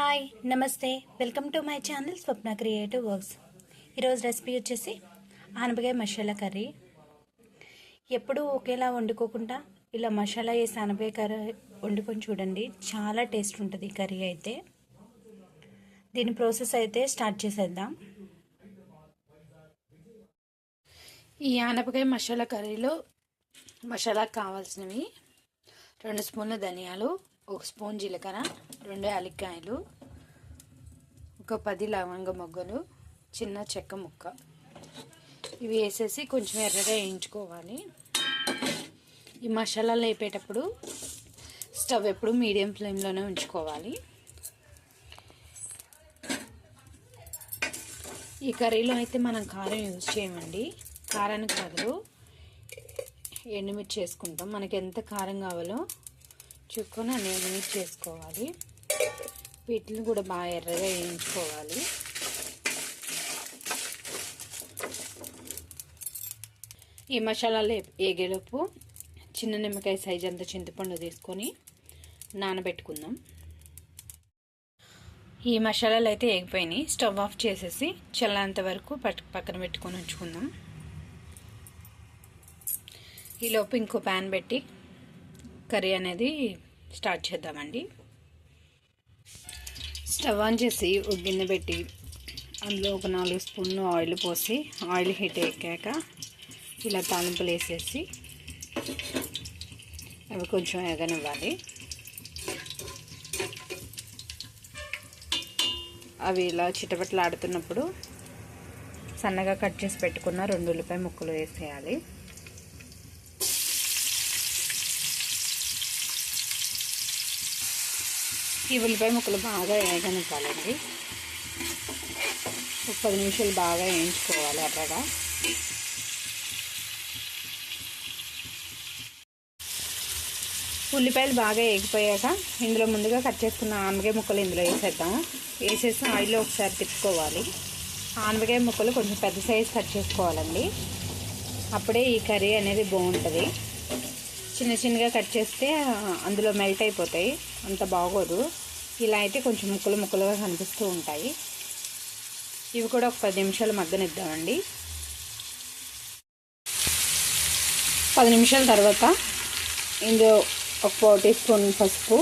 Hi నమస్తే welcome to my channel Swapna creative works. ఈరోజు recipe వచ్చేసి ఆనపకాయ మసాలా కర్రీ. ఎప్పుడూ ఒకేలా వండుకోకుండా ఇలా మసాలా వేసి ఆనపకాయ కర్రీ వండుకొని చూడండి, చాలా టేస్ట్ ఉంటుంది కర్రీ అయితే. దీని ప్రాసెస్ అయితే స్టార్ట్ చేసేద్దాం. ఈ ఆనపకాయ మసాలా కర్రీలో మసాలాకు కావాల్సినవి 2 స్పూన్ల ధనియాలు, 1 స్పూన్ జీలకర్ర, 2 యాలక్కాయలు, ఒక 10 లవంగ మొగ్గలు, చిన్న చెక్క ముక్క. ఇవి వేసేసి కొంచెం ఎర్రగా వేయించుకోవాలి. ఈ మసాలాలు వేపేటప్పుడు స్టవ్ ఎప్పుడు మీడియం ఫ్లేమ్లోనే ఉంచుకోవాలి. ఈ కర్రీలో అయితే మనం కారం యూజ్ చేయమండి. కారానికి బదులు ఎండుమిర్చి చేసుకుంటాం. మనకి ఎంత కారం కావాలో చూసుకొని అన్ని ఎండుమిర్చి చేసుకోవాలి. వీటిని కూడా బాగా ఎర్రగా వేయించుకోవాలి. ఈ మసాలాలు వేగేలోపు చిన్న నిమ్మకాయ సైజ్ అంత చింతపండు తీసుకొని నానబెట్టుకుందాం. ఈ మసాలాలు అయితే వేగిపోయినాయి. స్టవ్ ఆఫ్ చేసేసి చల్లారేంత వరకు పక్కన పెట్టుకొని ఉంచుకుందాం. ఈలోపు ఇంకో ప్యాన్ పెట్టి కర్రీ అనేది స్టార్ట్ చేద్దామండి. స్టవ్ ఆన్ చేసి ఒక గిన్నె పెట్టి అందులో ఒక 4 స్పూన్లు ఆయిల్ పోసి ఆయిల్ హీట్ ఎక్కాక ఇలా తాలింపులు వేసేసి అవి కొంచెం ఎగనివ్వాలి. అవి ఇలా చిటపటలాడుతున్నప్పుడు సన్నగా కట్ చేసి పెట్టుకున్న 2 ఉల్లిపాయ ముక్కలు వేసేయాలి. ఈ ఉల్లిపాయ ముక్కలు బాగా వేగనివ్వాలండి. 10 నిమిషాలు బాగా వేయించుకోవాలి ఎర్రగా. ఉల్లిపాయలు బాగా వేగిపోయాక ఇందులో ముందుగా కట్ చేసుకున్న ఆనపకాయ ముక్కలు ఇందులో వేసేద్దాం. వేసేసి ఆయిల్లో ఒకసారి తిప్పుకోవాలి. ఆనపకాయ ముక్కలు కొంచెం పెద్ద సైజు కట్ చేసుకోవాలండి. అప్పుడే ఈ కర్రీ అనేది బాగుంటుంది. చిన్న చిన్నగా కట్ చేస్తే అందులో మెల్ట్ అయిపోతాయి, అంత బాగోదు. ఇలా అయితే కొంచెం ముక్కలుగా కనిపిస్తూ ఉంటాయి. ఇవి కూడా ఒక 10 నిమిషాలు మగ్గనిద్దామండి. 10 నిమిషాల తర్వాత ఇందులో ఒక 1 టీ స్పూన్ పసుపు,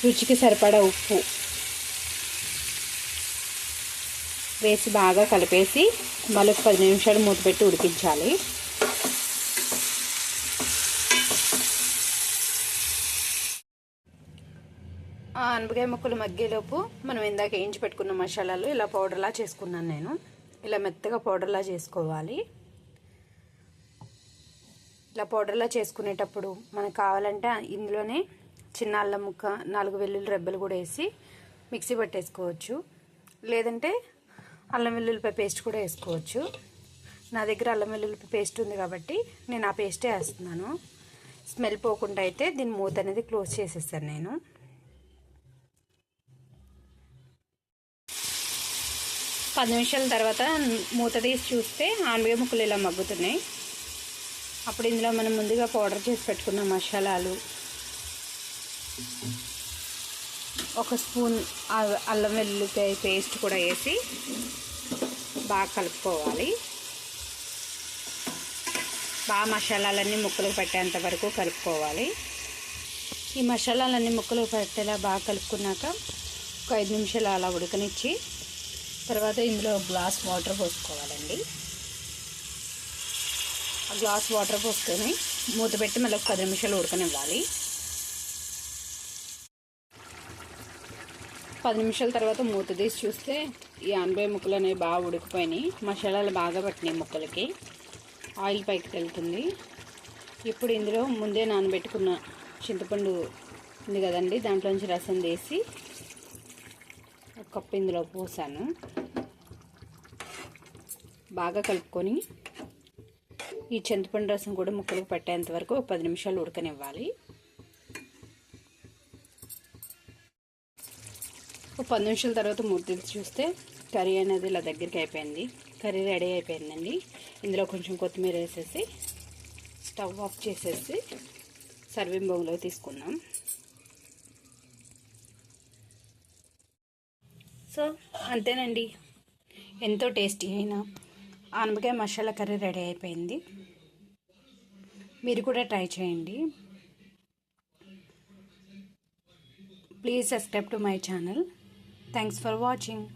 రుచికి సరిపడా ఉప్పు వేసి బాగా కలిపేసి మళ్ళీ 10 నిమిషాలు మూత పెట్టి ఉడికించాలి. ఆనపకాయ ముక్కలు మగ్గేలోపు మనం ఇందాక వేయించి పెట్టుకున్న మసాలాలు ఇలా పౌడర్లా చేసుకున్నాను నేను. ఇలా మెత్తగా పౌడర్లా చేసుకోవాలి. ఇలా పౌడర్లా చేసుకునేటప్పుడు మనకు కావాలంటే ఇందులోనే చిన్న అల్లం ముక్క, 4 వెల్లుల్లి రెబ్బలు కూడా వేసి మిక్సీ పట్టేసుకోవచ్చు. లేదంటే అల్లం వెల్లుల్లిపాయ పేస్ట్ కూడా వేసుకోవచ్చు. నా దగ్గర అల్లం వెల్లుల్లిపాయ పేస్ట్ ఉంది కాబట్టి నేను ఆ పేస్టే వేస్తున్నాను. స్మెల్ పోకుండా అయితే దీని మూత అనేది క్లోజ్ చేసేస్తాను నేను. 10 నిమిషాల తర్వాత మూత తీసి చూస్తే ఆనపకాయ ముక్కలు ఇలా మగ్గుతున్నాయి. అప్పుడు ఇందులో మనం ముందుగా పౌడర్ చేసి పెట్టుకున్న మసాలాలు, 1 స్పూన్ అల్లం వెల్లుల్లిపాయ పేస్ట్ కూడా వేసి బాగా కలుపుకోవాలి. బాగా మసాలాలన్నీ ముక్కలకు పట్టేంత వరకు కలుపుకోవాలి. ఈ మసాలాలన్నీ ముక్కలకు పట్టేలా బాగా కలుపుకున్నాక ఒక 5 నిమిషాలు అలా ఉడకనిచ్చి తర్వాత ఇందులో గ్లాస్ వాటర్ పోసుకోవాలండి. ఆ గ్లాస్ వాటర్ పోసుకొని మూత పెట్టి మళ్ళీ 10 నిమిషాలు ఉడకనివ్వాలి. 10 నిమిషాల తర్వాత మూత తీసి చూస్తే ఈ ఆనపకాయ ముక్కలు అనేవి బాగా ఉడికిపోయినాయి. మసాలాలు బాగా పట్టినాయి ముక్కలకి, ఆయిల్ పైకి వెళ్తుంది. ఇప్పుడు ఇందులో ముందే నానబెట్టుకున్న చింతపండు ఉంది కదండి, దాంట్లోంచి రసం తీసి 1 కప్పు ఇందులో పోసాను. బాగా కలుపుకొని ఈ చింతపండు రసం కూడా ముక్కలకు పట్టేంత వరకు 10 నిమిషాలు ఉడకనివ్వాలి. 10 నిమిషాల తర్వాత మూత తీసి చూస్తే కర్రీ అనేది ఇలా దగ్గరికి అయిపోయింది. కర్రీ రెడీ అయిపోయిందండి. ఇందులో కొంచెం కొత్తిమీర వేసేసి స్టవ్ ఆఫ్ చేసేసి సర్వింగ్ బౌల్లో తీసుకుందాం. సో అంతేనండి, ఎంతో టేస్టీ అయిన ఆనపకాయ మసాలా కర్రీ రెడీ అయిపోయింది. మీరు కూడా ట్రై చేయండి. Please subscribe to my channel. Thanks for watching.